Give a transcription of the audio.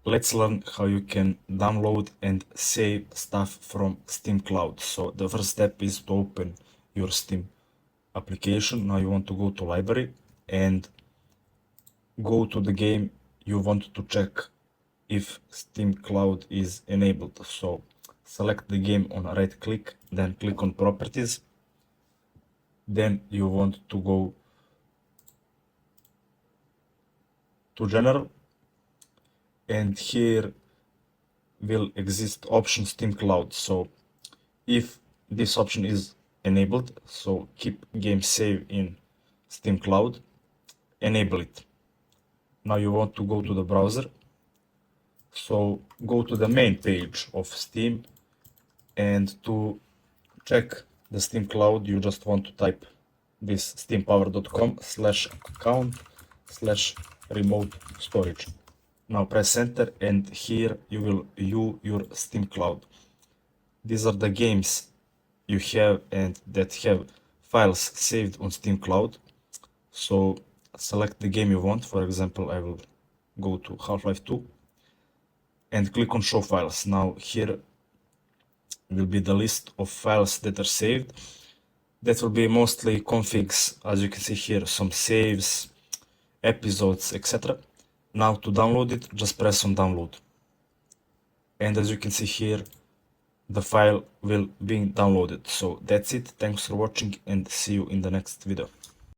let's learn how you can download and save stuff from Steam Cloud. So the first step is to open your Steam application. Now you want to go to library and go to the game you want to check if Steam Cloud is enabled. So select the game on right click, then click on properties. Then you want to go to general, and here will exist option Steam Cloud. So if this option is enabled, so keep game save in Steam Cloud, enable it. Now you want to go to the browser, so go to the main page of Steam, and to check the Steam Cloud you just want to type this steampower.com/account/remote storage. Now press enter, and here you will view your Steam Cloud. These are the games you have and that have files saved on Steam Cloud. So select the game you want. For example, I will go to Half-Life 2 and click on show files. Now here will be the list of files that are saved. That will be mostly configs, as you can see here, some saves, episodes, etc. Now to download it, just press on download. And as you can see here, the file will be downloaded. So that's it. Thanks for watching and see you in the next video.